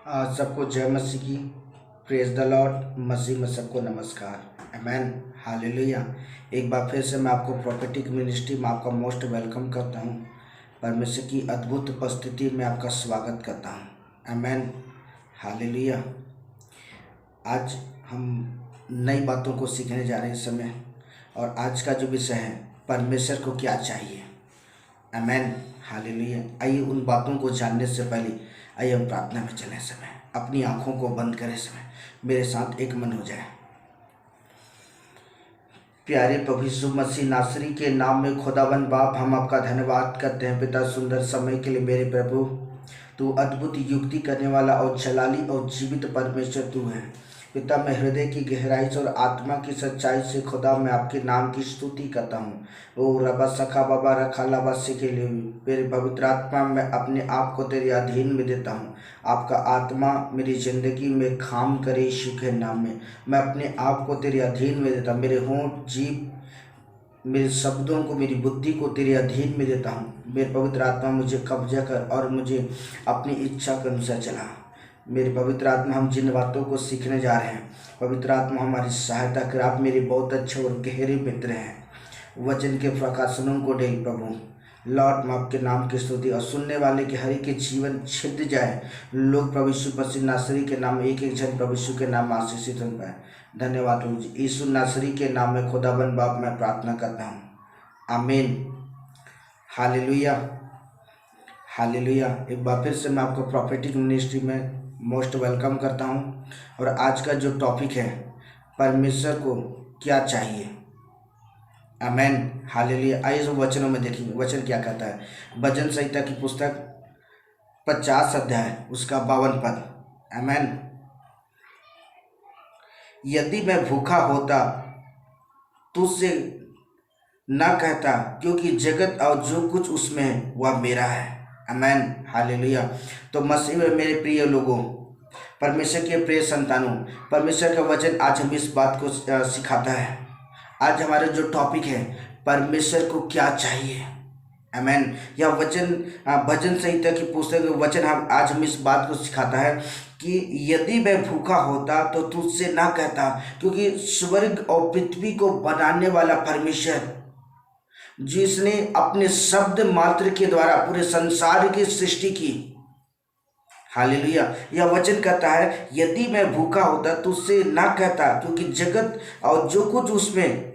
सबको जय मसीह की। Praise the Lord. मसीह में सबको नमस्कार। आमेन। हालेलुया। एक बार फिर से मैं आपको प्रोफेटिक मिनिस्ट्री में आपका मोस्ट वेलकम करता हूँ। परमेश्वर की अद्भुत उपस्थिति में आपका स्वागत करता हूँ। आमेन। हालेलुया। आज हम नई बातों को सीखने जा रहे हैं इस समय, और आज का जो विषय है, परमेश्वर को क्या चाहिए। आमेन। हालेलुया। आइए उन बातों को जानने से पहले आइए हम प्रार्थना में चलें। समय अपनी आंखों को बंद करें, समय मेरे साथ एक मन हो जाए। प्यारे प्रभु यीशु मसीह नासरी के नाम में खुदाबंद बाप, हम आपका धन्यवाद करते हैं पिता, सुंदर समय के लिए। मेरे प्रभु, तू अद्भुत युक्ति करने वाला और जलाली और जीवित परमेश्वर तू है पिता। मैं हृदय की गहराई से और आत्मा की सच्चाई से खुदा मैं आपके नाम की स्तुति करता हूँ। ओ रबा सखा बाबा रखा लबासी के लिए मेरे पवित्र आत्मा, मैं अपने आप को तेरे अधीन में देता हूँ। आपका आत्मा मेरी ज़िंदगी में काम करे यीशु के नाम में। मैं अपने आप को तेरे अधीन में देता हूँ। मेरे होंठ, जीभ, मेरे शब्दों को, मेरी बुद्धि को तेरे अधीन में देता हूँ। मेरे पवित्र आत्मा मुझे कब्जा कर और मुझे अपनी इच्छा के अनुसार चला। मेरे पवित्र आत्मा, हम जिन बातों को सीखने जा रहे हैं, पवित्र आत्मा हमारी सहायता कर। आप मेरे बहुत अच्छे और गहरे मित्र हैं। वचन के प्रकाशनों को दे प्रभु लॉर्ड, मैं आपके नाम की स्तुति, और सुनने वाले के हर एक के जीवन छिद जाए। लोग प्रभु यीशु मसीह नासरी के नाम, एक एक जन प्रभु यीशु के नाम आशीषित हो पाए। धन्यवाद प्रभु जी। यीशु नासरी के नाम में खुदाबंद बाप मैं प्रार्थना करता हूँ। आमीन। हालेलुया। हालेलुया। एक बार फिर से मैं आपको प्रोफेटिक मिनिस्ट्री में मोस्ट वेलकम करता हूँ। और आज का जो टॉपिक है, परमेश्वर को क्या चाहिए। आमेन। हालेलुया। आइए सब वचनों में देखेंगे वचन क्या कहता है। भजन संहिता की पुस्तक 50 अध्याय उसका 52 पद। आमेन। यदि मैं भूखा होता तुझसे न कहता, क्योंकि जगत और जो कुछ उसमें है वह मेरा है। आमेन। हालेलुया। तो मसीह में मेरे प्रिय लोगों, परमेश्वर के प्रिय संतानों, परमेश्वर का वचन आज हम इस बात को सिखाता है। आज हमारा जो टॉपिक है, परमेश्वर को क्या चाहिए। आमेन। यह वचन भजन संहिता की पुस्तक वचन आज हम इस बात को सिखाता है कि यदि मैं भूखा होता तो तुझसे ना कहता, क्योंकि स्वर्ग और पृथ्वी को बनाने वाला परमेश्वर, जिसने अपने शब्द मात्र के द्वारा पूरे संसार की सृष्टि की। हालेलुया। यह वचन कहता है, यदि मैं भूखा होता तो उससे ना कहता, क्योंकि जगत और जो कुछ उसमें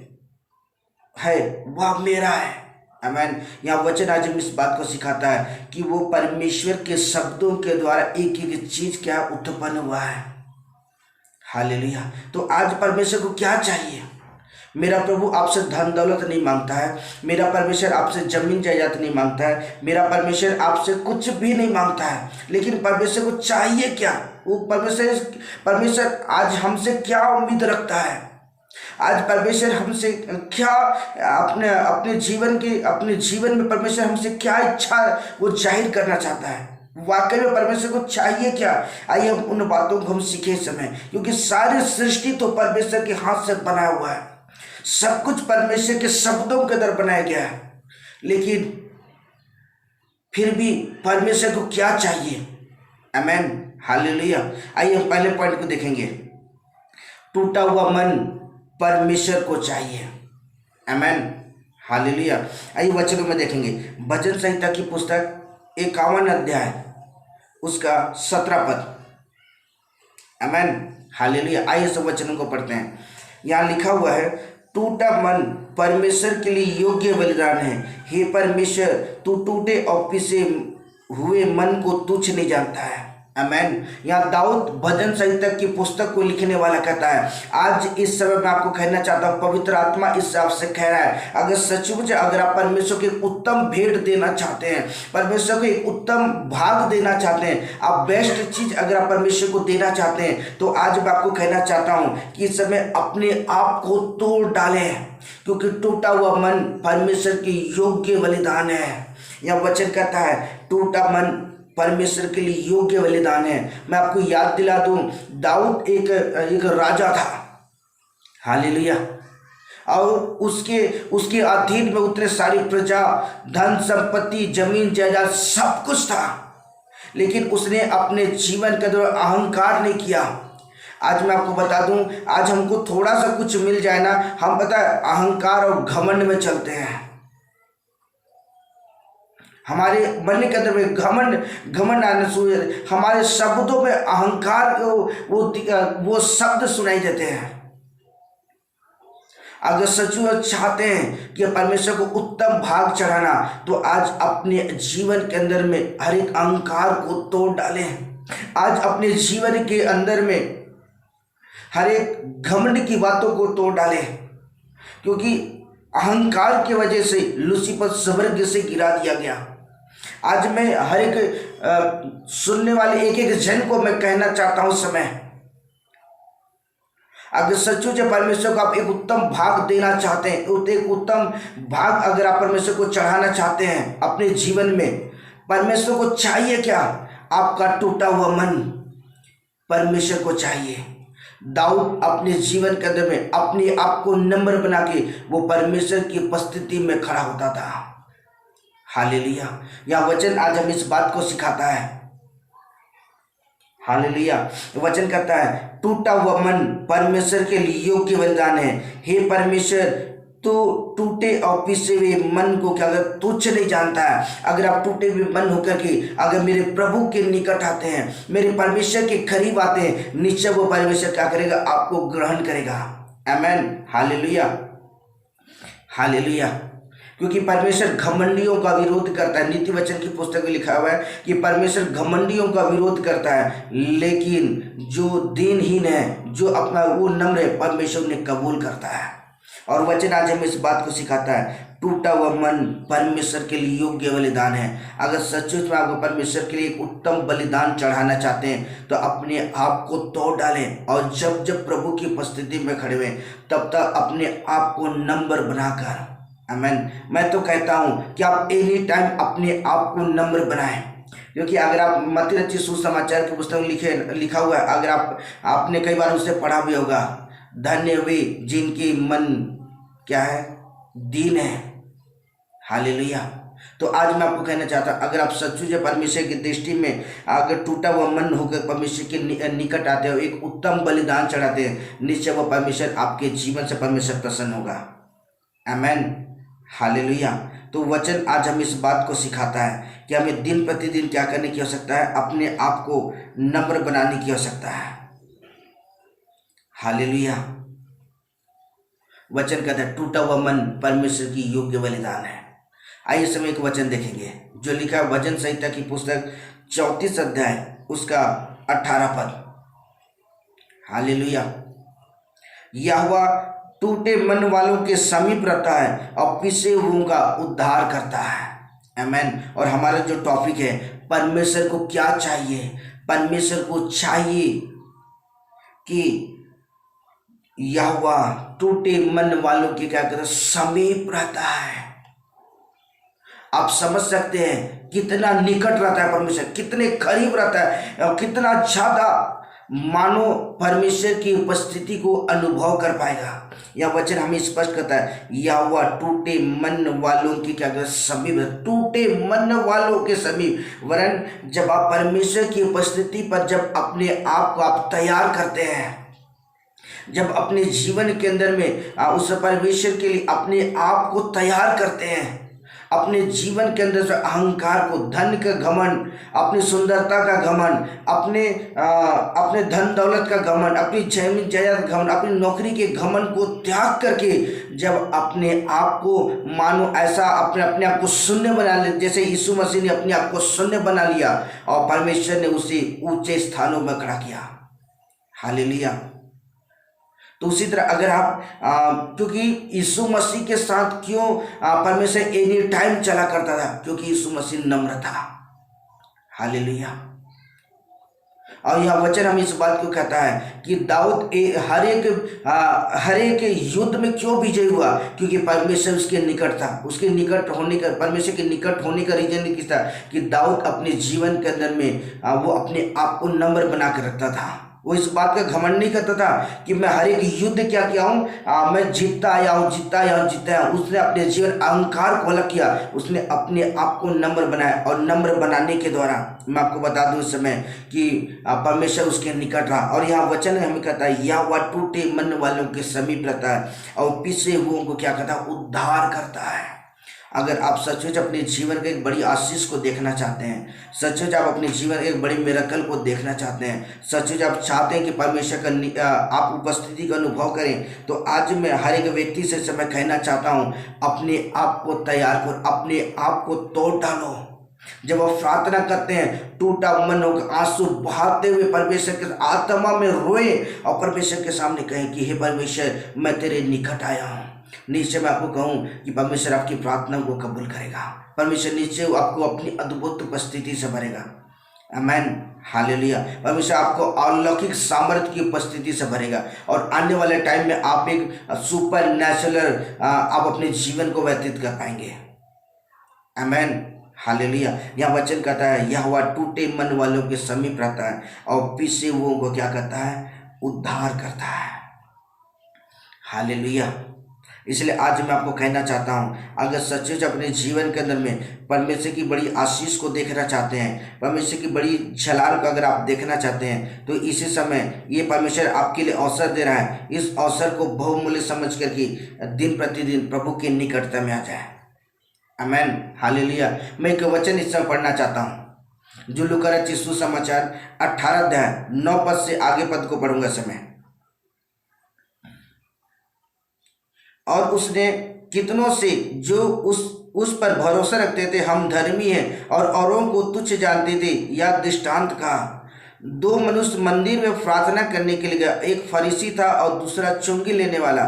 है वह मेरा है। आमेन। यह वचन आज हम इस बात को सिखाता है कि वो परमेश्वर के शब्दों के द्वारा एक एक चीज क्या उत्पन्न हुआ है। हालेलुया। तो आज परमेश्वर को क्या चाहिए। मेरा प्रभु आपसे धन दौलत नहीं मांगता है। मेरा परमेश्वर आपसे जमीन जायदाद नहीं मांगता है। मेरा परमेश्वर आपसे कुछ भी नहीं मांगता है। लेकिन परमेश्वर को चाहिए क्या। वो परमेश्वर आज हमसे क्या उम्मीद रखता है। आज परमेश्वर हमसे क्या अपने जीवन में परमेश्वर हमसे क्या इच्छा वो जाहिर करना चाहता है। वाकई में परमेश्वर को चाहिए क्या। आइए हम उन बातों को हम सीखे इस समय, क्योंकि सारी सृष्टि तो परमेश्वर के हाथ से बना हुआ है। सब कुछ परमेश्वर के शब्दों के द्वारा बनाया गया है। लेकिन फिर भी परमेश्वर को क्या चाहिए। आमेन। हालेलुया। आइए हम पहले पॉइंट को देखेंगे। टूटा हुआ मन परमेश्वर को चाहिए। आमेन। हालेलुया। आइए वचनों में देखेंगे। भजन संहिता की पुस्तक 51 अध्याय उसका 17 पद। आमेन। हालेलुया। आइए सब वचनों को पढ़ते हैं। यहाँ लिखा हुआ है, टूटा मन परमेश्वर के लिए योग्य बलिदान है। हे परमेश्वर, तू टूटे और पिसे हुए मन को तुच्छ नहीं जानता है। आमेन। यहाँ दाऊद भजन संहिता की पुस्तक को लिखने वाला कहता है, आज इस समय मैं आपको कहना चाहता हूँ, पवित्र आत्मा इस आपसे कह रहा है, अगर सचमुच अगर आप परमेश्वर को एक उत्तम भेंट देना चाहते हैं, परमेश्वर को एक उत्तम भाग देना चाहते हैं, आप बेस्ट चीज अगर आप परमेश्वर को देना चाहते हैं, तो आज मैं आपको कहना चाहता हूँ कि इस समय अपने आप को तोड़ डालें, क्योंकि टूटा हुआ मन परमेश्वर के योग्य बलिदान है। यह वचन कहता है, टूटा मन परमेश्वर के लिए योग्य बलिदान है। मैं आपको याद दिला दूं, दाऊद एक राजा था। हालेलुया। और उसके अधीन में उतने सारी प्रजा, धन संपत्ति, जमीन जायदाद सब कुछ था। लेकिन उसने अपने जीवन के दौरान अहंकार नहीं किया। आज मैं आपको बता दूं, आज हमको थोड़ा सा कुछ मिल जाए ना, हम पता है अहंकार और घमंड में चलते हैं। हमारे मन के अंदर में घमंड आने शुरू, हमारे शब्दों में अहंकार वो शब्द सुनाई देते हैं। अगर सचमुच चाहते हैं कि परमेश्वर को उत्तम भाग चढ़ाना, तो आज अपने जीवन के अंदर में हर एक अहंकार को तोड़ डालें। आज अपने जीवन के अंदर में हर एक घमंड की बातों को तोड़ डालें, क्योंकि अहंकार की वजह से लूसीफर स्वर्ग से गिरा दिया गया। आज मैं हर एक सुनने वाले एक एक जन को मैं कहना चाहता हूं, समय अगर सचमुच परमेश्वर को आप एक उत्तम भाग देना चाहते हैं, तो एक उत्तम भाग अगर आप परमेश्वर को चढ़ाना चाहते हैं अपने जीवन में, परमेश्वर को चाहिए क्या? आपका टूटा हुआ मन परमेश्वर को चाहिए। दाऊद अपने जीवन के अंदर में अपने आप को नम्र बना के वो परमेश्वर की उपस्थिति में खड़ा होता था। हालेलुया। यह वचन आज हमें इस बात को सिखाता है। हालेलुया। वचन कहता है टूटा हुआ मन परमेश्वर के लिए योग्य बलिदान है। हे परमेश्वर, तो टूटे और पिसे हुए मन को क्या अगर तुच्छ नहीं जानता है, अगर आप टूटे हुए मन होकर के अगर मेरे प्रभु के निकट आते हैं, मेरे परमेश्वर के करीब आते हैं, निश्चय वो परमेश्वर क्या करेगा? आपको ग्रहण करेगा। आमेन। Hallelujah, hallelujah. क्योंकि परमेश्वर घमंडियों का विरोध करता है। नीति वचन की पुस्तक में लिखा हुआ है कि परमेश्वर घमंडियों का विरोध करता है, लेकिन जो दीनहीन है, जो अपना वो नम्र है, परमेश्वर ने कबूल करता है। और वचन आज हमें इस बात को सिखाता है, टूटा हुआ मन परमेश्वर के लिए योग्य बलिदान है। अगर सचमुच में आप परमेश्वर के लिए एक उत्तम बलिदान चढ़ाना चाहते हैं, तो अपने आप को तोड़ डालें, और जब जब प्रभु की उपस्थिति में खड़े हुए तब तक अपने आप को नम्र बनाकर, आमीन, मैं तो कहता हूँ कि आप एनी टाइम अपने आप को नम्र बनाएं। क्योंकि अगर आप मत्ती रचित सुसमाचार की पुस्तक में लिखा हुआ है, अगर आपने कई बार उसे पढ़ा भी होगा, धन्य वे जिनके मन क्या है? दीन है। हालेलुया। तो आज मैं आपको कहना चाहता हूँ, अगर आप सचमुच परमेश्वर की दृष्टि में अगर टूटा हुआ मन होकर परमेश्वर के निकट आते हो, एक उत्तम बलिदान चढ़ाते हैं, निश्चय वो परमेश्वर आपके जीवन से परमेश्वर प्रसन्न होगा। आमीन। हालेलुया। तो वचन आज हमें इस बात को सिखाता है कि हमें दिन प्रतिदिन क्या करने की आवश्यकता है? अपने आप को नम्र बनाने की आवश्यकता है। हालेलुया। वचन कहता है टूटा हुआ मन परमेश्वर की योग्य बलिदान है। आइए समय एक वचन देखेंगे जो लिखा है वचन संहिता की पुस्तक 34 अध्याय उसका 18 पद। हालेलुया। यहोवा टूटे मन वालों के समीप रहता है और पिसे हुओं का उद्धार करता है। आमीन। और हमारा जो टॉपिक है, परमेश्वर को क्या चाहिए? परमेश्वर को चाहिए कि यहोवा टूटे मन वालों के क्या कहते, समीप रहता है। आप समझ सकते हैं कितना निकट रहता है परमेश्वर, कितने करीब रहता है, और कितना ज्यादा मानो परमेश्वर की उपस्थिति को अनुभव कर पाएगा। यह वचन हमें स्पष्ट करता है, यहोवा टूटे मन वालों की क्या कहते, समीप, टूटे मन वालों के समीप। वरन जब आप परमेश्वर की उपस्थिति पर जब अपने आप को आप तैयार करते हैं, जब अपने जीवन के अंदर में उस परमेश्वर के लिए अपने आप को तैयार करते हैं, अपने जीवन के अंदर से अहंकार को, धन का घमंड, अपनी सुंदरता का घमंड, अपने धन दौलत का घमंड, अपनी जमीन जायदाद घमंड, अपनी नौकरी के घमंड को त्याग करके जब अपने आप को मानो ऐसा अपने आप को शून्य बना ले, जैसे यीशु मसीह ने अपने आप को शून्य बना लिया और परमेश्वर ने उसे ऊंचे स्थानों में खड़ा किया। हालेलुया। तो उसी तरह अगर आप क्योंकि यीशु मसीह के साथ क्यों परमेश्वर एनी टाइम चला करता था? क्योंकि यीशु मसीह नम्र था। हालेलुया। और यह वचन हमें इस बात को कहता है कि दाऊद हर एक युद्ध में क्यों विजय हुआ? क्योंकि परमेश्वर उसके निकट था। उसके निकट होने का, परमेश्वर के निकट होने का रीजन किस था? कि दाऊद अपने जीवन के अंदर में वो अपने आप को नम्र बना कर रखता था। वो इस बात का घमंड नहीं करता था कि मैं हर एक युद्ध क्या किया हूँ, मैं जीतता आया हूँ, जीतता आया हूँ, जीतता आया हूँ। उसने अपने जीवन अहंकार को अलग किया, उसने अपने आप को नम्र बनाया, और नम्र बनाने के द्वारा मैं आपको बता दूं इस समय कि परमेश्वर उसके निकट रहा। और यहाँ वचन हमें कहता है, यह वह टूटे मन वालों के समीप रहता है और पिसे हुओं को क्या करता है, उद्धार करता है। अगर आप सचमुच अपने जीवन के एक बड़ी आशीष को देखना चाहते हैं, सचमुच आप अपने जीवन के एक बड़ी मिरेकल को देखना चाहते हैं, सचमुच आप चाहते हैं कि परमेश्वर का आप उपस्थिति का अनुभव करें, तो आज मैं हर एक व्यक्ति से समय कहना चाहता हूं, अपने आप को तैयार करो, अपने आप को तोड़ डालो। जब आप प्रार्थना करते हैं, टूटा मन होकर आंसू बहाते हुए परमेश्वर के आत्मा में रोए और परमेश्वर के सामने कहें कि हे परमेश्वर, मैं तेरे निकट आया हूँ। नीचे मैं आपको कहूं कि परमेश्वर आपकी प्रार्थना को कबूल करेगा। परमेश्वर नीचे आपको अपनी अद्भुत उपस्थिति से भरेगा। आमेन, हालेलुया। परमेश्वर आपको अलौकिक सामर्थ्य की उपस्थिति से भरेगा और आने वाले टाइम में आप एक सुपर नेचुरल आप अपने जीवन को व्यतीत कर पाएंगे। आमेन, हालेलुया। यह वचन कहता है, यह हुआ टूटे मन वालों के समीप रहता है और पिसे हुओं को क्या करता है, उद्धार करता है। हालेलुया। इसलिए आज मैं आपको कहना चाहता हूं, अगर सचमुच अपने जीवन के अंदर में परमेश्वर की बड़ी आशीष को देखना चाहते हैं, परमेश्वर की बड़ी झलक को अगर आप देखना चाहते हैं, तो इसी समय ये परमेश्वर आपके लिए अवसर दे रहा है। इस अवसर को बहुमूल्य समझ करके दिन प्रतिदिन प्रभु के निकटता में आ जाए। आमेन, हालेलुया। मैं एक वचन इस समय पढ़ना चाहता हूँ, जो लूका रचित सुसमाचार 18 अध्याय 9 पद से आगे पद को पढ़ूंगा समय। और उसने कितनों से जो उस पर भरोसा रखते थे, हम धर्मी हैं और औरों को तुच्छ जानते थे, या दृष्टांत कहा। 2 मनुष्य मंदिर में प्रार्थना करने के लिए गया, एक फरीसी था और दूसरा चुंगी लेने वाला।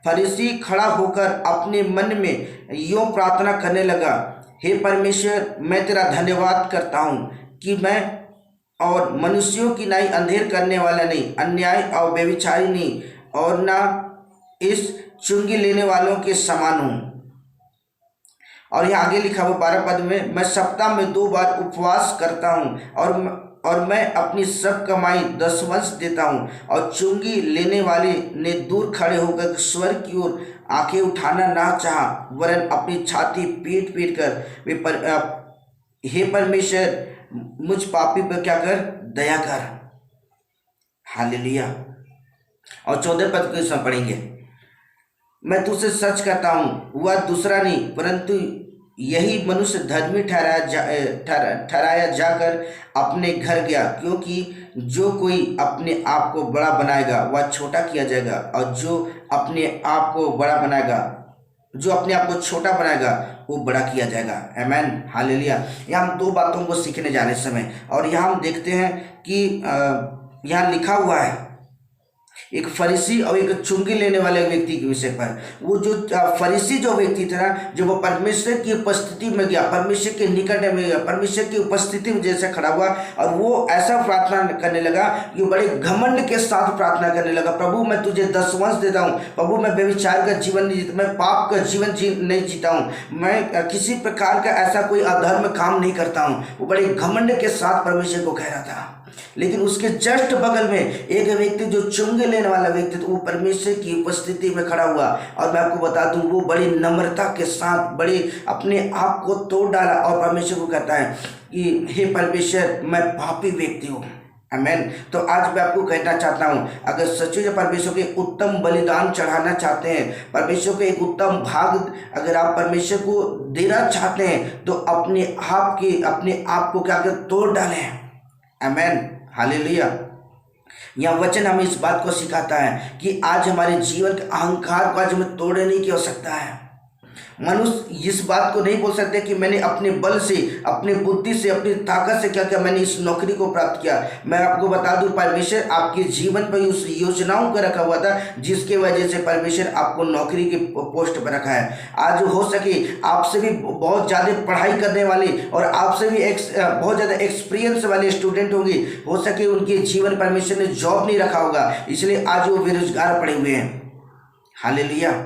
फरीसी खड़ा होकर अपने मन में यूं प्रार्थना करने लगा, हे परमेश्वर, मैं तेरा धन्यवाद करता हूँ कि मैं और मनुष्यों की नाई अंधेर करने वाला नहीं, अन्याय और व्यभिचारी नहीं, और ना इस चुंगी लेने वालों के समान हूँ। और यहाँ आगे लिखा हुआ 12 पद में, मैं सप्ताह में 2 बार उपवास करता हूँ और मैं अपनी सब कमाई 10 देता हूँ। और चुंगी लेने वाले ने दूर खड़े होकर स्वर्ग की ओर आंखें उठाना ना चाहा, वरन अपनी छाती पीट पीट कर हे परमेश्वर, मुझ पापी पर क्या कर, दया कर। हालेलुया। और 14 पद को इसमें पढ़ेंगे, मैं तुझसे सच कहता हूँ, वह दूसरा नहीं परंतु यही मनुष्य धर्मी ठहराया जाकर अपने घर गया, क्योंकि जो कोई अपने आप को बड़ा बनाएगा वह छोटा किया जाएगा, और जो अपने आप को बड़ा बनाएगा, जो अपने आप को छोटा बनाएगा वो बड़ा किया जाएगा। आमेन, हालेलुया। यहाँ हम 2 बातों को सीखने जाने समय, और यहाँ हम देखते हैं कि यहाँ लिखा हुआ है एक फरीसी और एक चुंगी लेने वाले व्यक्ति के विषय पर। वो जो फरीसी जो व्यक्ति था ना, जो वो परमेश्वर की उपस्थिति में गया, परमेश्वर के निकट में गया, परमेश्वर की उपस्थिति में जैसे खड़ा हुआ, और वो ऐसा प्रार्थना करने लगा कि बड़े घमंड के साथ प्रार्थना करने लगा, प्रभु मैं तुझे 10 देता हूँ, प्रभु मैं व्यभिचार का जीवन नहीं जीता, मैं पाप का जीवन नहीं जीता हूँ, मैं किसी प्रकार का ऐसा कोई अधर्म काम नहीं करता हूँ। वो बड़े घमंड के साथ परमेश्वर को कह रहा था। लेकिन उसके जस्ट बगल में एक व्यक्ति जो चुंगी लेने वाला व्यक्ति था, वो परमेश्वर की उपस्थिति में खड़ा हुआ, और मैं आपको बता दूं वो बड़ी नम्रता के साथ बड़े अपने आप को तोड़ डाला और परमेश्वर को कहता है कि हे परमेश्वर, मैं पापी व्यक्ति हूँ। आमेन। तो आज मैं आपको कहना चाहता हूँ, अगर सच्चे परमेश्वर के उत्तम बलिदान चढ़ाना चाहते हैं, परमेश्वर के एक उत्तम भाग अगर आप परमेश्वर को देना चाहते हैं, तो अपने आप को क्या कर तोड़ डालें। आमेन, हालेलुया। यह वचन हमें इस बात को सिखाता है कि आज हमारे जीवन के अहंकार को आज हमें तोड़ने की आवश्यकता है। मनुष्य इस बात को नहीं बोल सकते कि मैंने अपने बल से, अपनी बुद्धि से, अपनी ताकत से क्या किया, मैंने इस नौकरी को प्राप्त किया। मैं आपको बता दूं, परमेश्वर आपके जीवन पर उस योजनाओं को रखा हुआ था जिसके वजह से परमेश्वर आपको नौकरी के पोस्ट पर रखा है। आज हो सके आपसे भी बहुत ज़्यादा पढ़ाई करने वाले और आपसे भी बहुत ज़्यादा एक्सपीरियंस वाले स्टूडेंट होंगे, हो सके उनके जीवन परमेश्वर ने जॉब नहीं रखा होगा, इसलिए आज वो बेरोजगार पड़े हुए हैं। हालेलुया।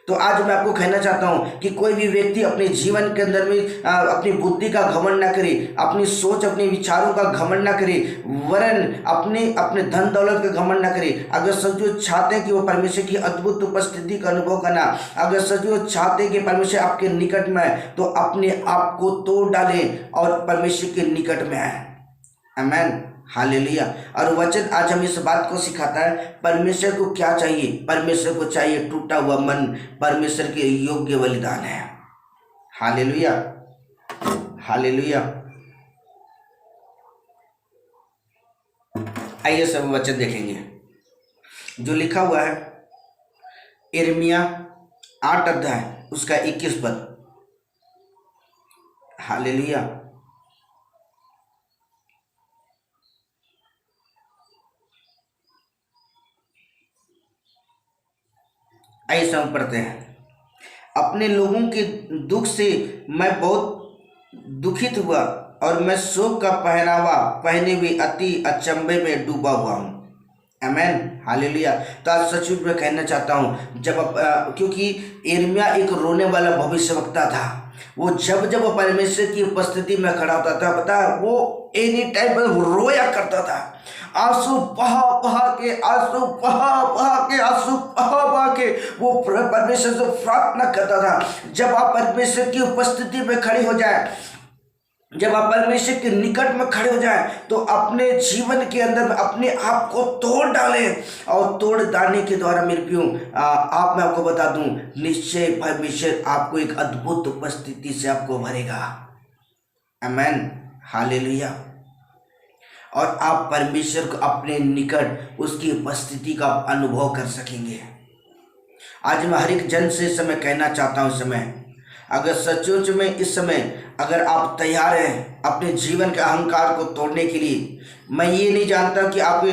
तो आज मैं आपको कहना चाहता हूं कि कोई भी व्यक्ति अपने जीवन के अंदर में अपनी बुद्धि का घमंड ना करे, अपनी सोच अपने विचारों का घमंड ना करे, वरन अपने अपने धन दौलत का घमंड ना करे। अगर सचो चाहते हैं कि वो परमेश्वर की अद्भुत उपस्थिति का अनुभव करना, अगर सचो चाहते हैं कि परमेश्वर आपके निकट में है, तो अपने आप को तोड़ डालें और परमेश्वर के निकट में आए। आमीन, हालेलुया। और वचन आज हम इस बात को सिखाता है, परमेश्वर को क्या चाहिए? परमेश्वर को चाहिए टूटा हुआ मन परमेश्वर के योग्य बलिदान है। Hallelujah, hallelujah. आइए सब वचन देखेंगे जो लिखा हुआ है यिर्मयाह 8 अध्याय उसका 21 पद। हालेलुया। आइए सब पढ़ते हैं। अपने लोगों के दुख से मैं बहुत दुखित हुआ और मैं शोक का पहनावा पहने हुए अति अचंभे में डूबा हुआ हूँ। आमीन, हालेलुया। तो आज सचमुच में कहना चाहता हूँ, क्योंकि यिर्मयाह एक रोने वाला भविष्यवक्ता था। वो जब जब परमेश्वर की उपस्थिति में खड़ा होता था, पता वो एनी टाइम रोया करता था। आंसू बहा बहा के, आंसू बहा बहा के, आंसू बहा बहा के वो परमेश्वर से प्रार्थना करता था। जब आप परमेश्वर की उपस्थिति में खड़े हो जाए, जब आप परमेश्वर के निकट में खड़े हो जाए, तो अपने जीवन के अंदर में अपने आप को तोड़ डालें। और तोड़ डालने के द्वारा मेरे प्रियो, मैं आपको बता दूं, निश्चय परमेश्वर आपको एक अद्भुत उपस्थिति से आपको भरेगा। आमीन, हालेलुया। और आप परमेश्वर को अपने निकट उसकी उपस्थिति का अनुभव कर सकेंगे। आज मैं हर एक जन से इस समय कहना चाहता हूँ, इस समय अगर सचमुच में इस समय अगर आप तैयार हैं अपने जीवन के अहंकार को तोड़ने के लिए, मैं ये नहीं जानता कि आप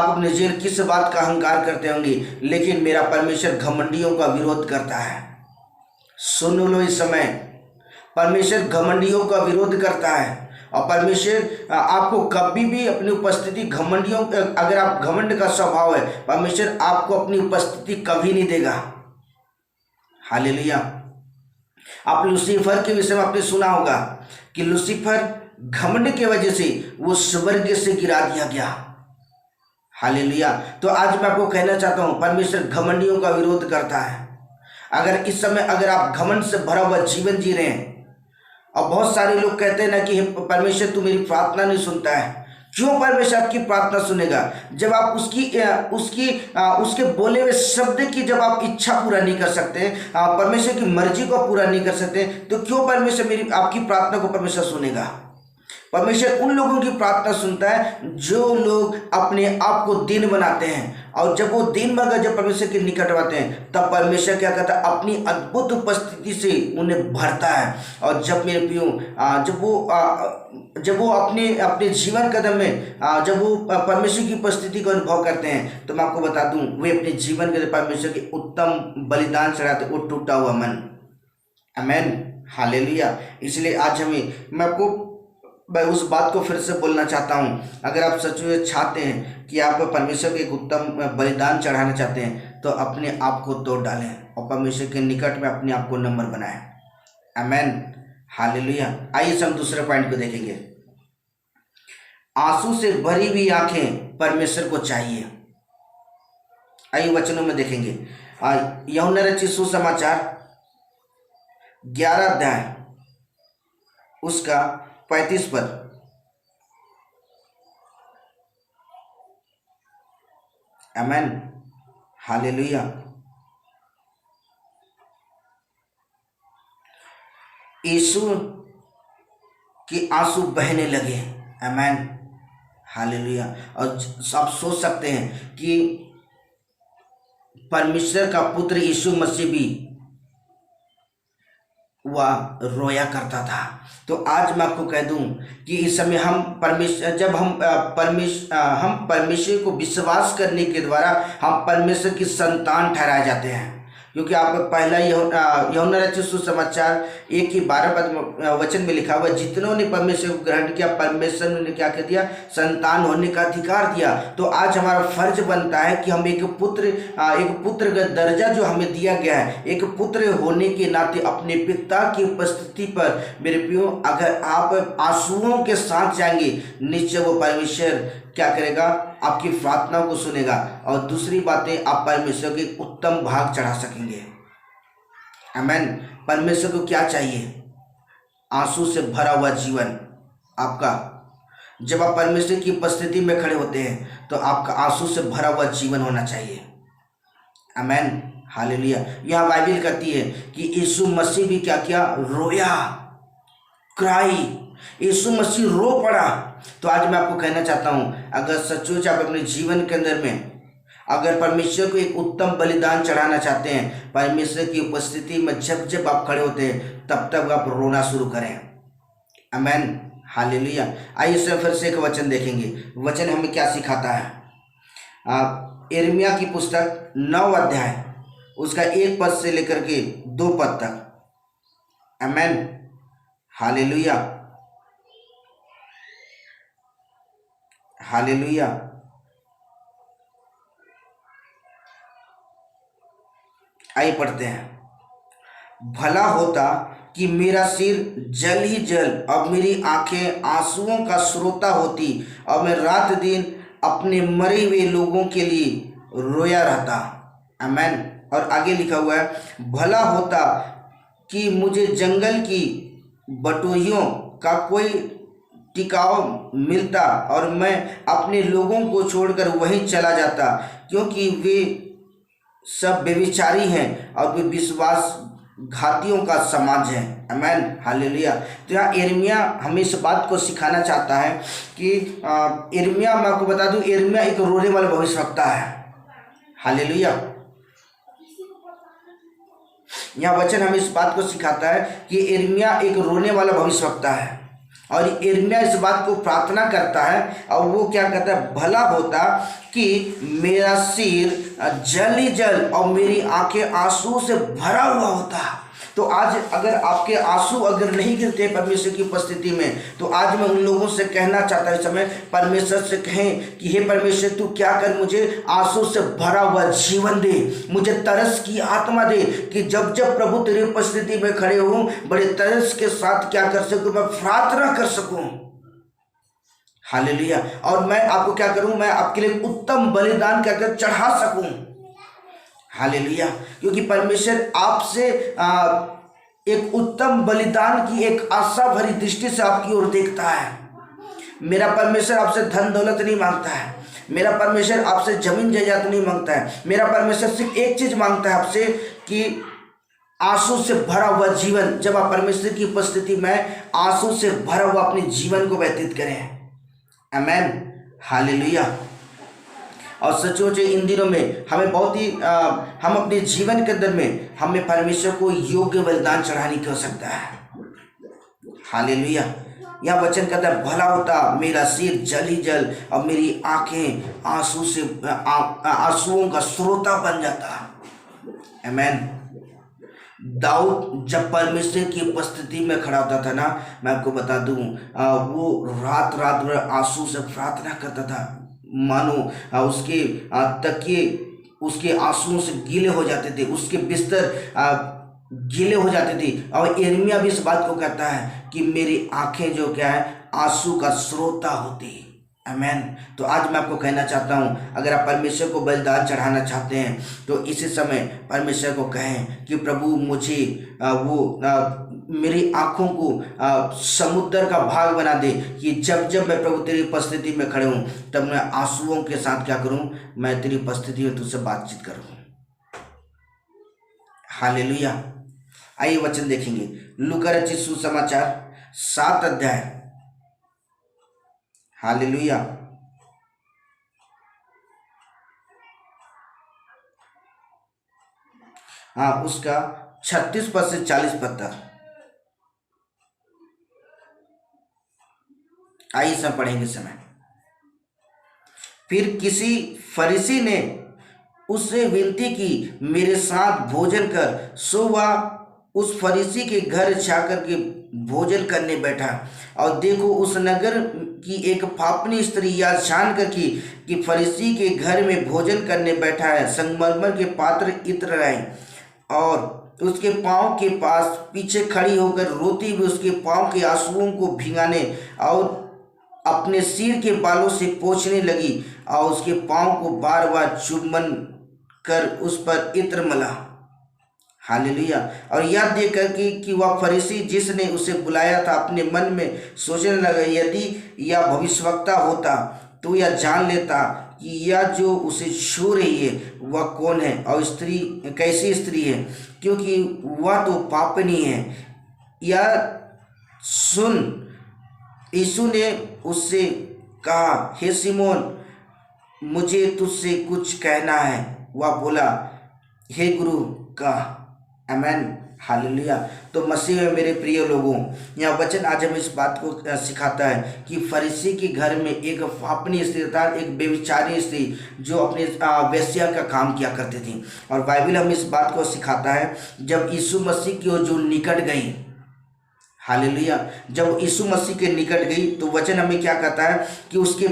अपने जीवन किस बात का अहंकार करते होंगे, लेकिन मेरा परमेश्वर घमंडियों का विरोध करता है। सुन लो, इस समय परमेश्वर घमंडियों का विरोध करता है। और परमेश्वर आपको कभी भी अपनी उपस्थिति घमंडियों, अगर आप घमंड का स्वभाव है, परमेश्वर आपको अपनी उपस्थिति कभी नहीं देगा। हालेलुया। आप लूसीफर के विषय में आपने सुना होगा कि लूसीफर घमंड की वजह से वो स्वर्ग से गिरा दिया गया। हालेलुया। तो आज मैं आपको कहना चाहता हूँ, परमेश्वर घमंडियों का विरोध करता है। अगर इस समय अगर आप घमंड से भरा हुआ जीवन जी रहे हैं, और बहुत सारे लोग कहते हैं ना कि परमेश्वर तू मेरी प्रार्थना नहीं सुनता है। क्यों परमेश्वर आपकी प्रार्थना सुनेगा? जब आप उसके बोले हुए शब्द की जब आप इच्छा पूरा नहीं कर सकते, परमेश्वर की मर्जी को पूरा नहीं कर सकते, तो क्यों परमेश्वर आपकी प्रार्थना को परमेश्वर सुनेगा? परमेश्वर उन लोगों की प्रार्थना सुनता है जो लोग अपने आप को दीन बनाते हैं। और जब वो दीन बनकर जब परमेश्वर के निकट आते हैं, तब परमेश्वर क्या करता है? अपनी अद्भुत उपस्थिति से उन्हें भरता है। और जब मेरे प्रियो, जब वो अपने जीवन कदम में जब वो परमेश्वर की उपस्थिति को अनुभव करते हैं, तो मैं आपको बता दूं, वे अपने जीवन के परमेश्वर के उत्तम बलिदान चढ़ाते, वो टूटा हुआ मन। आमीन, हालेलुया। इसलिए आज मैं उस बात को फिर से बोलना चाहता हूँ, अगर आप सच में चाहते हैं कि आप परमेश्वर के एक उत्तम बलिदान चढ़ाना चाहते हैं, तो अपने आप को तोड़ डालें और परमेश्वर के निकट में अपने आप को नम्र बनाएं। आमीन, हालेलुया। आइए हम दूसरे पॉइंट को देखेंगे। आंसू से भरी हुई आंखें परमेश्वर को चाहिए। आइए वचनों में देखेंगे। यूहन्ना रचित सुसमाचार 11 अध्याय उसका 35 पद। आमीन, हालेलुया। यीशु के आंसू बहने लगे। आमीन, हालेलुया। और आप सोच सकते हैं कि परमेश्वर का पुत्र यीशु मसीह भी वह रोया करता था। तो आज मैं आपको कह दूं कि इस समय हम परमेश्वर को विश्वास करने के द्वारा हम परमेश्वर की संतान ठहराए जाते हैं। क्योंकि आप पहला यूहन्ना रचित सुसमाचार 1:12 वचन में लिखा हुआ, जितनों ने परमेश्वर को ग्रहण किया परमेश्वर ने क्या कर दिया, संतान होने का अधिकार दिया। तो आज हमारा फर्ज बनता है कि हम एक पुत्र का दर्जा जो हमें दिया गया है, एक पुत्र होने के नाते अपने पिता की उपस्थिति पर मेरे प्रियो अगर आप आंसुओं के साथ जाएंगे, निश्चय वो परमेश्वर क्या करेगा, आपकी प्रार्थनाओं को सुनेगा और दूसरी बातें आप परमेश्वर के उत्तम भाग चढ़ा सकेंगे। आमीन। परमेश्वर को क्या चाहिए? आंसू से भरा हुआ जीवन आपका। जब आप परमेश्वर की उपस्थिति में खड़े होते हैं तो आपका आंसू से भरा हुआ जीवन होना चाहिए। आमीन, हालेलुया। यह बाइबल कहती है कि यीशु मसीह भी क्या किया, रोया, क्राई। यीशु मसीह रो पड़ा। तो आज मैं आपको कहना चाहता हूं, अगर सचमुच आप अपने जीवन के अंदर में अगर परमेश्वर को एक उत्तम बलिदान चढ़ाना चाहते हैं, परमेश्वर की उपस्थिति में जब जब आप खड़े होते हैं तब तक आप रोना शुरू करें। आमीन, हालेलुया। आइए सर फिर से एक वचन देखेंगे। वचन हमें क्या सिखाता है? यिर्मयाह की पुस्तक 9 अध्याय उसका 1 पद से लेकर के 2 पद तक। आमीन, हालेलुया, हालेलुया। आइए पढ़ते हैं। भला होता कि मेरा सिर जल ही जल और मेरी आंखें आंसुओं का स्रोता होती और मैं रात दिन अपने मरे हुए लोगों के लिए रोया रहता। आमीन। और आगे लिखा हुआ है, भला होता कि मुझे जंगल की बटोहियों का कोई टिकाव मिलता और मैं अपने लोगों को छोड़कर वहीं चला जाता, क्योंकि वे सब व्यभिचारी हैं और वे विश्वासघातियों का समाज है। आमीन, हालेलुया। तो यहाँ यिर्मयाह हमें इस बात को सिखाना चाहता है कि यिर्मयाह, मैं आपको बता दूं, यिर्मयाह एक रोने वाला भविष्यवक्ता है। हालेलुया। यहाँ वचन हमें इस बात को सिखाता है कि यिर्मयाह एक रोने वाला भविष्यवक्ता है और यिर्मयाह इस बात को प्रार्थना करता है और वो क्या कहता है, भला होता कि मेरा सिर जल ही जल और मेरी आंखें आंसू से भरा हुआ होता। तो आज अगर आपके आंसू अगर नहीं गिरते परमेश्वर की उपस्थिति में, तो आज मैं उन लोगों से कहना चाहता हूं, इस समय परमेश्वर से कहें कि हे परमेश्वर, तू क्या कर, मुझे आंसू से भरा हुआ जीवन दे, मुझे तरस की आत्मा दे कि जब जब प्रभु तेरी उपस्थिति में खड़े हों, बड़े तरस के साथ क्या कर सकूं, मैं प्रार्थना कर सकूं। हालेलुया। और मैं आपको क्या करूं, मैं आपके लिए उत्तम बलिदान क्या चढ़ा सकूं। हालेलुया। क्योंकि परमेश्वर आपसे एक उत्तम बलिदान की एक आशा भरी दृष्टि से आपकी ओर देखता है। मेरा परमेश्वर आपसे धन दौलत नहीं मांगता है, मेरा परमेश्वर आपसे जमीन जायदाद नहीं मांगता है। मेरा परमेश्वर सिर्फ एक चीज मांगता है आपसे कि आंसू से भरा हुआ जीवन। जब आप परमेश्वर की उपस्थिति में आंसू से भरा हुआ अपने जीवन को व्यतीत करें। आमीन, हालेलुया। और सचमुच इन दिनों में हमें बहुत ही हम अपने जीवन के अंदर में हमें परमेश्वर को योग्य बलिदान चढ़ाने की आवश्यकता है। हालेलुया। यह वचन कहता है, भला होता मेरा सिर जल ही जल और मेरी आंखें आंसुओं का स्रोता बन जाता। आमीन। दाऊद जब परमेश्वर की उपस्थिति में खड़ा होता था ना, मैं आपको बता दूं, वो रात रात भर आंसू से प्रार्थना करता था। मानो उसके तकिए उसके आंसुओं से गीले हो जाते थे, उसके बिस्तर गीले हो जाते थे। और यिर्मयाह भी इस बात को कहता है कि मेरी आंखें जो क्या है, आंसू का स्रोता होती। आमीन। तो आज मैं आपको कहना चाहता हूं, अगर आप परमेश्वर को बलिदान चढ़ाना चाहते हैं तो इसी समय परमेश्वर को कहें कि प्रभु मुझे मेरी आंखों को समुद्र का भाग बना दे कि जब जब मैं प्रभु तेरी उपस्थिति में खड़े हूं तब मैं आंसुओं के साथ क्या करूं, मैं तेरी उपस्थिति में तुझसे बातचीत करूं। हालेलुया। आइए वचन देखेंगे। लूका रचित सुसमाचार 7 अध्याय। हालेलुया। हाँ, उसका 36 पद से 40 पद तक। आइए सब पढ़ेंगे समय। फिर किसी फरीसी ने उससे विनती की, मेरे साथ भोजन कर। सो वह उस फरीसी के घर जाकर के भोजन करने बैठा। और देखो, उस नगर की एक पापनी स्त्री यह जानकर कि फरीसी के घर में भोजन करने बैठा है, संगमरमर के पात्र इत्र लाई और उसके पाँव के पास पीछे खड़ी होकर रोती हुई उसके पाँव के आंसुओं को भिगाने और अपने सिर के बालों से पोंछने लगी और उसके पाँव को बार बार चुम्बन कर उस पर इत्र मला। हालेलुया। और यह देख कर कि वह फरीसी जिसने उसे बुलाया था अपने मन में सोचने लगा, यदि यह भविष्यवक्ता होता तो यह जान लेता कि यह जो उसे छू रही है वह कौन है और स्त्री कैसी स्त्री है, क्योंकि वह तो पापनी है। यह सुन यीशु ने उससे कहा, हे सिमोन, मुझे तुझसे कुछ कहना है। वह बोला, हे गुरु, कहा। आमेन, हालेलुया। तो मसीह में मेरे प्रिय लोगों, यह वचन आज हमें इस बात को सिखाता है कि फरीसी के घर में एक पापनी स्त्री अर्थात एक बेविचारी स्त्री जो अपने वेश्या का काम किया करती थी। और बाइबल हमें इस बात को सिखाता है, जब यीशु मसीह की ओर जो निकट गई, हालेलुया, जब यीशु मसीह के निकट गई तो वचन हमें क्या कहता है कि उसके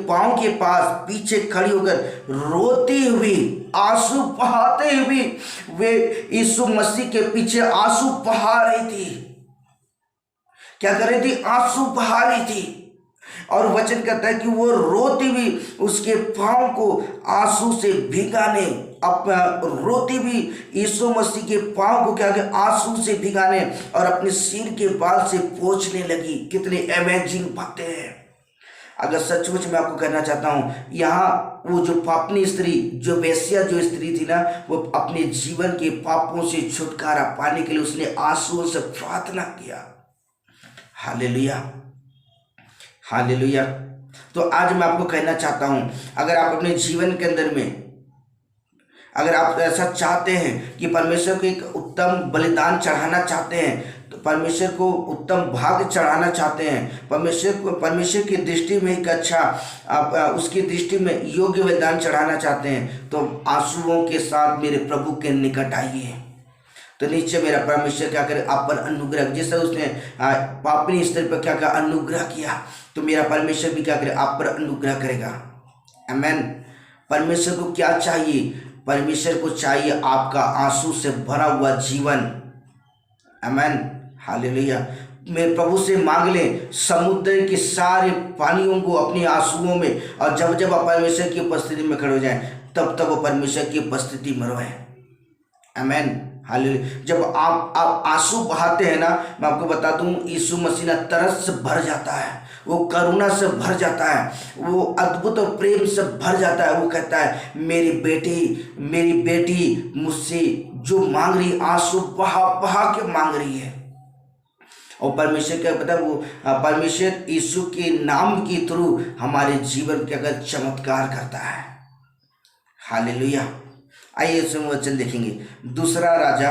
पाँव के पास पीछे खड़ी होकर रोती हुई, आंसू बहाते हुए वे यीशु मसीह के पीछे आंसू बहा रही थी। क्या कर रही थी? आंसू बहा रही थी। और वचन कहता है कि वो रोती हुई उसके पाँव को आंसू से भिगाने, रोती भी यीशु मसीह के पाँव को क्या कि आंसू से भिगाने और अपने सिर के बाल से पोंछने लगी। कितने अमेजिंग बातें हैं। अगर सचमुच मैं आपको कहना चाहता हूँ, यहाँ वो जो पापनी स्त्री, जो वेश्या जो स्त्री थी ना, वो अपने जीवन के पापों से छुटकारा पाने के लिए उसने आंसुओं से प्रार्थना किया। Hallelujah, hallelujah. तो आज मैं आपको कहना चाहता हूँ, अगर आप अपने जीवन के अंदर में अगर आप ऐसा चाहते हैं कि परमेश्वर को एक उत्तम बलिदान चढ़ाना चाहते हैं, तो परमेश्वर को उत्तम भाग चढ़ाना चाहते हैं, परमेश्वर की दृष्टि में एक अच्छा आप उसकी दृष्टि में योग्य बलिदान चढ़ाना चाहते हैं, तो आंसुओं के साथ मेरे प्रभु के निकट आइए। तो नीचे मेरा परमेश्वर क्या करे, आप पर अनुग्रह, जिस तरह उसने पापनी स्त्री पर क्या अनुग्रह किया, तो मेरा परमेश्वर भी क्या करे, आप पर अनुग्रह करेगा। आमेन। परमेश्वर को क्या चाहिए? परमेश्वर को चाहिए आपका आंसू से भरा हुआ जीवन। आमेन, हालेलुया। मेरे प्रभु से मांग लें समुद्र के सारे पानियों को अपने आंसुओं में, और जब जब आप परमेश्वर की उपस्थिति में खड़े हो जाएं, तब तब वो परमेश्वर की उपस्थिति में रोएं। आमेन, हालेलुया। जब आप आंसू बहाते हैं ना, मैं आपको बता दूं, यीशु मसीह ना तरस से भर जाता है, वो करुणा से भर जाता है, वो अद्भुत और प्रेम से भर जाता है। वो कहता है, मेरी बेटी मुझसे जो मांग रही, आंसू बहा बहा के मांग रही है। और परमेश्वर क्या पता, वो परमेश्वर यीशु के नाम के थ्रू हमारे जीवन के अगर चमत्कार करता है। हालेलुया। आइए इसमें वचन देखेंगे, दूसरा राजा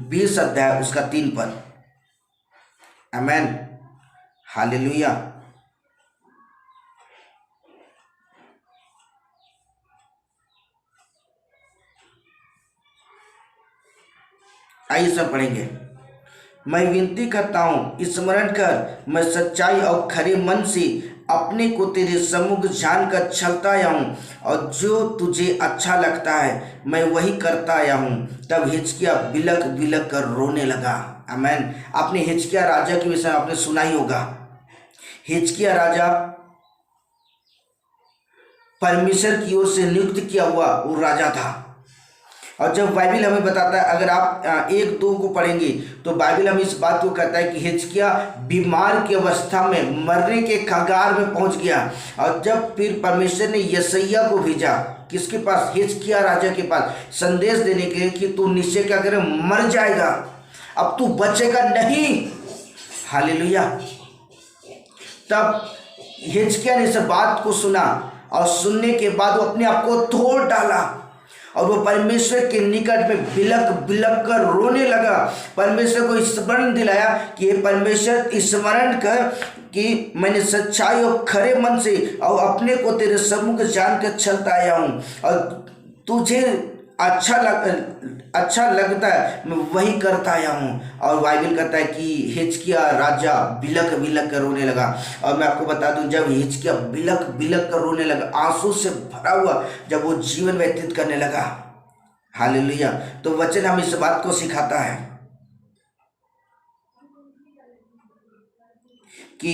20 अध्याय उसका 3 पद। आमेन, हालेलुया। आइए सब पढ़ेंगे। मैं विनती करता हूँ, स्मरण कर, मैं सच्चाई और खरे मन से अपने को तेरे सम्मुख जानकर चलता आया हूँ, और जो तुझे अच्छा लगता है मैं वही करता आया हूँ। तब हिजकिय्याह बिलक बिलक कर रोने लगा। आमेन। आपने हिजकिय्याह राजा के विषय में आपने सुना ही होगा। हिजकिय्याह राजा परमेश्वर की ओर से नियुक्त किया हुआ वो राजा था। और जब बाइबल हमें बताता है, अगर आप 1-2 को पढ़ेंगे तो बाइबल हमें इस बात को कहता है कि हिजकिय्याह बीमार की अवस्था में मरने के कगार में पहुंच गया। और जब फिर परमेश्वर ने यशायाह को भेजा, किसके पास? हिजकिय्याह राजा के पास, संदेश देने के लिए कि तू निश्चय क्या करे, मर जाएगा, अब तू बचेगा नहीं। हालेलुया। तब हिजकिय्याह ने इस बात को सुना, और सुनने के बाद वो अपने आप को तोड़ डाला, और वो परमेश्वर के निकट में बिलक बिलक कर रोने लगा। परमेश्वर को स्मरण दिलाया कि ये परमेश्वर, स्मरण कर कि मैंने सच्चाई और खरे मन से और अपने को तेरे सम्मुख जानकर चलता आया हूँ, और तुझे अच्छा लगता है मैं वही करता आया हूँ। और बाइबल कहता है कि हिजकिय्याह राजा बिलक बिलक कर रोने लगा। और मैं आपको बता दूं, जब हिजकिय्याह बिलक बिलक कर रोने लगा, आंसू से भरा हुआ जब वो जीवन व्यतीत करने लगा, हालेलुया, तो वचन हम इस बात को सिखाता है कि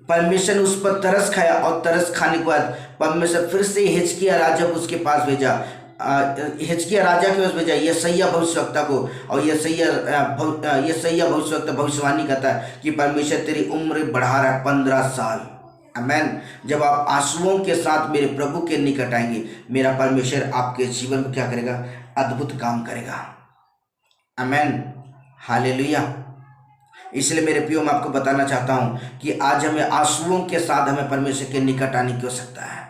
परमेश्वर ने उस पर तरस खाया, और तरस खाने के बाद परमेश्वर फिर से हिजकिय्याह राजा को उसके पास भेजा। हिजकिय्याह राजा के पास भेजा यशायाह भविष्यवक्ता को, और यशायाह भविष्यवक्ता भविष्यवाणी करता है कि परमेश्वर तेरी उम्र बढ़ा रहा है 15 साल। आमेन। जब आप आंसुओं के साथ मेरे प्रभु के निकट आएंगे, मेरा परमेश्वर आपके जीवन में क्या करेगा? अद्भुत काम करेगा। Amen, hallelujah. इसलिए मेरे प्रियो, मैं आपको बताना चाहता हूं कि आज हमें आंसुओं के साथ हमें परमेश्वर के निकट आने की आवश्यकता है।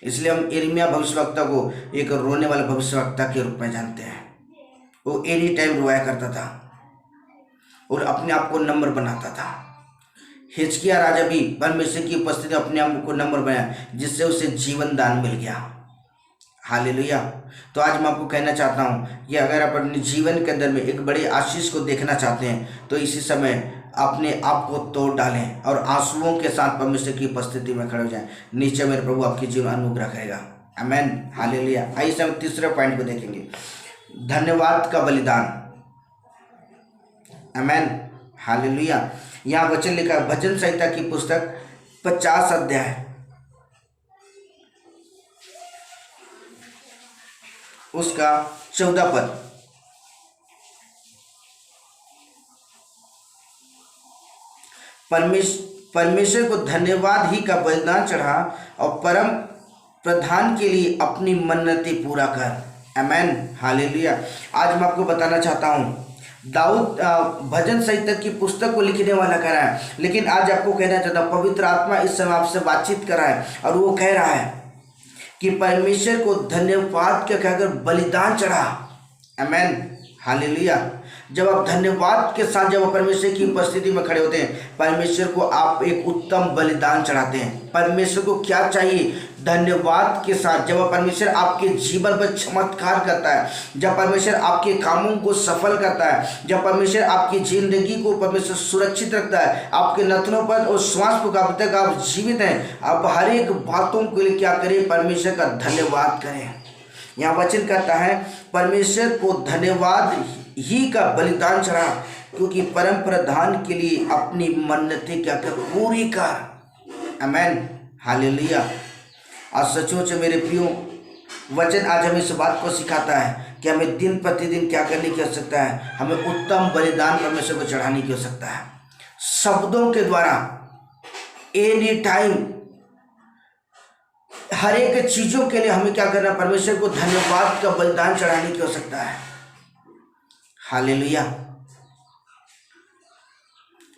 इसलिए हम यिर्मयाह भविष्यवक्ता को एक रोने वाले भविष्यवक्ता के रूप में जानते हैं। वो एनी टाइम रोया करता था और अपने आप को नम्र बनाता था। हिजकिय्याह राजा भी परमेश्वर की उपस्थिति में अपने आप को नम्र बनाया, जिससे उसे जीवन दान मिल गया। हालेलुया। तो आज मैं आपको कहना चाहता हूँ कि अगर आप अपने जीवन के अंदर में एक बड़ी आशीष को देखना चाहते हैं, तो इसी समय अपने आप को तोड़ डालें और आंसुओं के साथ परमेश्वर की उपस्थिति में खड़े हो जाएं। नीचे मेरे प्रभु आपके जीवन अनुग्रह करेगा। Amen, hallelujah. आइए हम तीसरे पॉइंट को देखेंगे, धन्यवाद का बलिदान। आमेन, हालेलुया। यहाँ वचन लिखा है, भजन संहिता की पुस्तक 50 अध्याय उसका 14 पद। परमेश्वर को धन्यवाद ही का बलिदान चढ़ा और परम प्रधान के लिए अपनी मन्नतें पूरा कर। आमेन, हालेलुया। आज मैं आपको बताना चाहता हूँ, दाऊद भजन संहिता की पुस्तक को लिखने वाला कह रहा है, लेकिन आज आपको कहना चाहता हूँ, पवित्र आत्मा इस समय आपसे बातचीत कर रहा है और वो कह रहा है कि परमेश्वर को धन्यवाद क्या कहकर बलिदान चढ़ा। आमेन, हालेलुया। जब आप धन्यवाद के साथ जब परमेश्वर की उपस्थिति में खड़े होते हैं, परमेश्वर को आप एक उत्तम बलिदान चढ़ाते हैं। परमेश्वर को क्या चाहिए? धन्यवाद के साथ जब परमेश्वर आपके जीवन पर चमत्कार करता है, जब परमेश्वर आपके कामों को सफल करता है, जब परमेश्वर आपकी जिंदगी को परमेश्वर सुरक्षित रखता है, आपके नथनों पर और श्वास को जब तक आप जीवित हैं, आप हर एक बातों के लिए क्या करें? परमेश्वर का धन्यवाद करें। यहाँ वचन कहता है, परमेश्वर को धन्यवाद ही का बलिदान चढ़ा, क्योंकि परम प्रधान के लिए अपनी मन्नतें क्या कर पूरी कर। आमेन, हालेलुया। आज सचमुच मेरे प्रियो, वचन आज हमें इस बात को सिखाता है कि हमें दिन प्रतिदिन क्या करने की आवश्यकता है? हमें उत्तम बलिदान परमेश्वर को चढ़ाने की आवश्यकता है। शब्दों के द्वारा एनी टाइम हर एक चीजों के लिए हमें क्या करना? परमेश्वर को धन्यवाद का बलिदान चढ़ाने की आवश्यकता है। हालेलुया।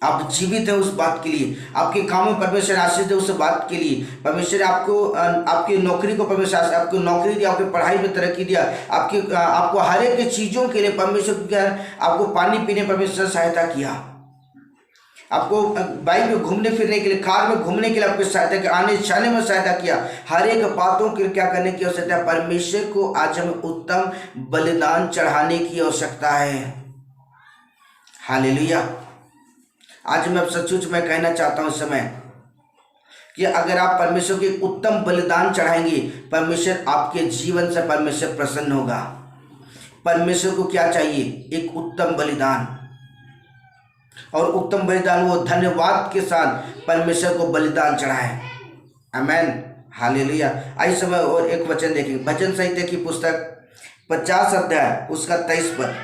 आप जीवित हैं उस बात के लिए, आपके कामों में परमेश्वर आशीष दे उस बात के लिए। परमेश्वर आपको आपकी नौकरी को परमेश्वर आपको नौकरी दिया, आपकी पढ़ाई में तरक्की दिया, आपको हर एक चीजों के लिए परमेश्वर क्या, आपको पानी पीने परमेश्वर सहायता किया, आपको बाइक में घूमने फिरने के लिए, कार में घूमने के लिए आपको सहायता किया, आने जाने में सहायता किया। हर एक बातों के लिए क्या करने की आवश्यकता है? परमेश्वर को आज हमें उत्तम बलिदान चढ़ाने की आवश्यकता है। हालेलुया। आज मैं सचमुच मैं कहना चाहता हूँ इस समय कि अगर आप परमेश्वर के उत्तम बलिदान चढ़ाएंगे, परमेश्वर आपके जीवन से परमेश्वर प्रसन्न होगा। परमेश्वर को क्या चाहिए? एक उत्तम बलिदान, और उत्तम बलिदान वो धन्यवाद के साथ परमेश्वर को बलिदान चढ़ाए। आमेन, हालेलुया। आइए समय और एक वचन देखेंगे, भजन संहिता की पुस्तक 50 अध्याय उसका 23 पद।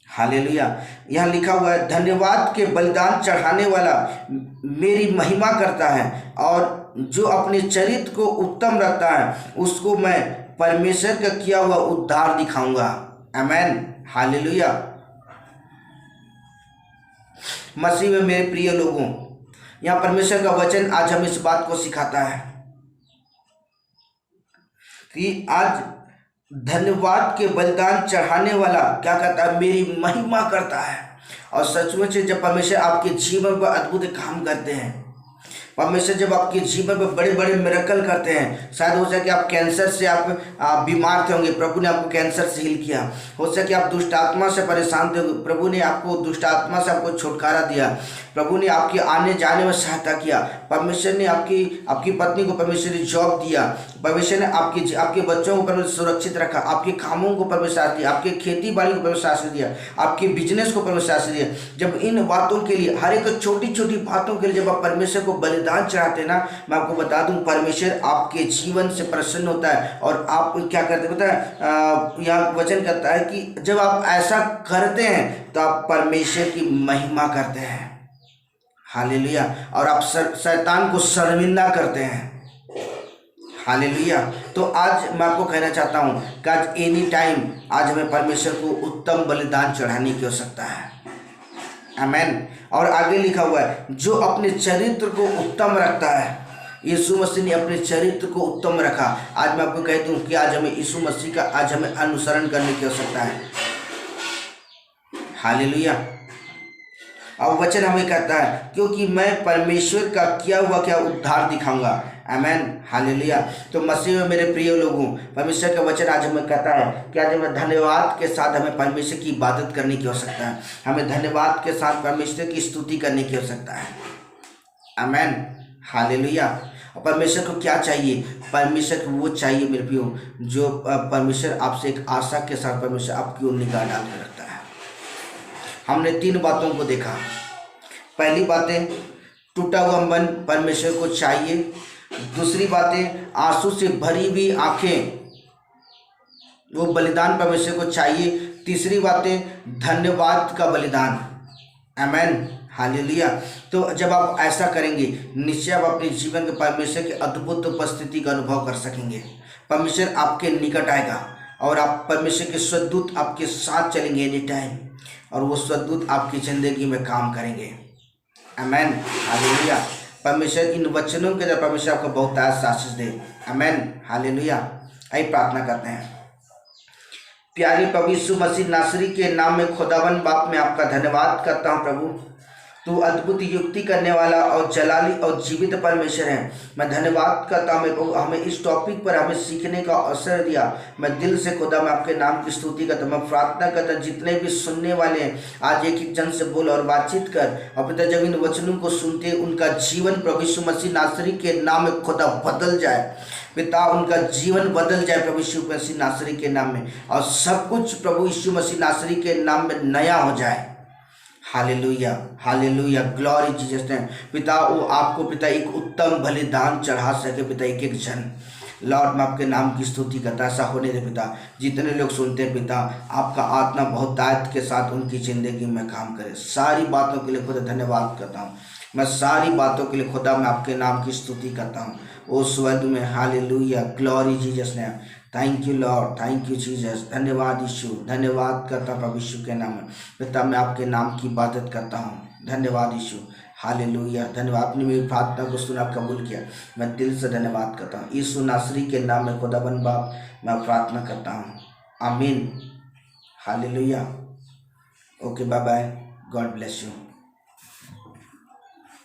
हालेलुया। यहाँ लिखा हुआ है, धन्यवाद के बलिदान चढ़ाने वाला मेरी महिमा करता है, और जो अपने चरित्र को उत्तम रखता है उसको मैं परमेश्वर का किया हुआ उद्धार दिखाऊंगा। आमेन, हालेलुया। मसीह में मेरे प्रिय लोगों, यहाँ परमेश्वर का वचन आज हमें इस बात को सिखाता है कि आज धन्यवाद के बलिदान चढ़ाने वाला क्या करता है, मेरी महिमा करता है। और सचमुच जब परमेश्वर आपके जीवन पर अद्भुत काम करते हैं, परमेश्वर जब आपके जीवन में बड़े बड़े मिरेकल करते हैं, शायद हो सके आप कैंसर से आप बीमार थे होंगे, प्रभु ने आपको कैंसर से हील किया। हो सके आप दुष्ट आत्मा से परेशान थे होंगे, प्रभु ने आपको दुष्ट आत्मा से आपको छुटकारा दिया। प्रभु ने आपके आने जाने में सहायता किया। परमेश्वर ने आपकी पत्नी को परमेश्वर ने जॉब दिया। परमेश्वर ने आपके बच्चों को परमेश्वर सुरक्षित रखा। आपके कामों को परमेश्वर आशीष दिया। आपके खेती बाड़ी को परमेश्वर आशीष दिया। आपके बिजनेस को परमेश्वर आशीष दिया। जब इन बातों के लिए, हर एक छोटी छोटी बातों के लिए जब आप परमेश्वर को बलिदान चढ़ाते ना, मैं आपको बता दूं परमेश्वर आपके जीवन से प्रसन्न होता है। और आप क्या करते हैं पता है, यहाँ वचन कहता है कि जब आप ऐसा करते हैं तो आप परमेश्वर की महिमा करते हैं। हालेलुया। और आप शैतान को शर्मिंदा करते हैं। हालेलुया। तो आज मैं आपको कहना चाहता हूँ कि आज एनी टाइम आज हमें परमेश्वर को उत्तम बलिदान चढ़ाने की आवश्यकता है। आमेन। और आगे लिखा हुआ है, जो अपने चरित्र को उत्तम रखता है। यीशु मसीह ने अपने चरित्र को उत्तम रखा। आज मैं आपको कहता हूँ कि आज हमें यीशु मसीह का आज हमें अनुसरण करने की आवश्यकता है। हालेलुया। और वचन हमें कहता है, क्योंकि मैं परमेश्वर का किया हुआ क्या उद्धार दिखाऊंगा। आमेन। हालेलुया। तो मसीह में मेरे प्रिय लोगों, परमेश्वर का वचन आज हमें कहता है कि आज हमें धन्यवाद के साथ हमें परमेश्वर की इबादत करने की आवश्यकता है। हमें धन्यवाद के साथ परमेश्वर की स्तुति करने की आवश्यकता है। आमेन। हालेलुया। और परमेश्वर को क्या चाहिए? परमेश्वर को वो चाहिए मेरे प्रियो, जो परमेश्वर आपसे एक आशा के साथ परमेश्वर आपकी ओर निगाह डाल कर रखता है। हमने 3 बातों को देखा। पहली बातें, टूटा हुआ मन परमेश्वर को चाहिए। दूसरी बातें, आंसू से भरी हुई आंखें, वो बलिदान परमेश्वर को चाहिए। तीसरी बातें, धन्यवाद का बलिदान। आमेन। हालेलुया। तो जब आप ऐसा करेंगे, निश्चय आप अपने जीवन में परमेश्वर की अद्भुत उपस्थिति का अनुभव कर सकेंगे। परमेश्वर आपके निकट आएगा और आप परमेश्वर के स्वर्गदूत आपके साथ चलेंगे एनी टाइम, और वो स्वर्गदूत आपकी ज़िंदगी में काम करेंगे। आमेन। हालेलुया। परमेश्वर इन वचनों के द्वारा परमेश्वर आपको बहुत आशीष दे। आमेन। हालेलुया। आइए प्रार्थना करते हैं। प्यारे प्रभु यीशु मसीह नासरी के नाम में खुदावन बाप में आपका धन्यवाद करता हूँ। प्रभु तू अद्भुत युक्ति करने वाला और जलाली और जीवित परमेश्वर है। मैं धन्यवाद करता हूँ प्रभु, हमें इस टॉपिक पर हमें सीखने का अवसर दिया। मैं दिल से खुदा मैं आपके नाम की स्तुति करता हूँ। मैं प्रार्थना करता हूँ जितने भी सुनने वाले हैं, आज एक एक जन से बोल और बातचीत कर। और पिता जब इन वचनों को सुनते उनका जीवन प्रभु यीशु मसीह नासरी के नाम में खुदा बदल जाए। पिता उनका जीवन बदल जाए प्रभु यीशु मसीह नासरी के नाम में, और सब कुछ प्रभु यीशु मसीह नासरी के नाम में नया हो जाए। Hallelujah. Hallelujah. Glory Jesus name. पिता वो आपको पिता एक उत्तम बलिदान चढ़ा सके पिता एक एक जन। लॉर्ड मैं आपके नाम की स्तुति करता, ऐसा होने दे पिता। जितने लोग सुनते हैं पिता, आपका आत्मा बहुत दायित्व के साथ उनकी ज़िंदगी में काम करे। सारी बातों के लिए खुदा धन्यवाद करता हूँ। मैं सारी बातों के लिए खुदा मैं आपके नाम की स्तुति करता हूँ ओ स्वर्ग में। Hallelujah. Glory Jesus name. Thank you Lord, thank you Jesus. धन्यवाद यीशु, धन्यवाद करता प्रभु यीशु के नाम में। पिता मैं आपके नाम की इबादत करता हूँ। धन्यवाद यीशु। हालेलुया। धन्यवाद, आपने मेरी प्रार्थना को सुना, कबूल किया। मैं दिल से धन्यवाद करता हूँ। यीशु नासरी के नाम में खुदाबंद बाप मैं प्रार्थना करता हूँ। आमीन। Hallelujah. Okay, bye bye. God bless you.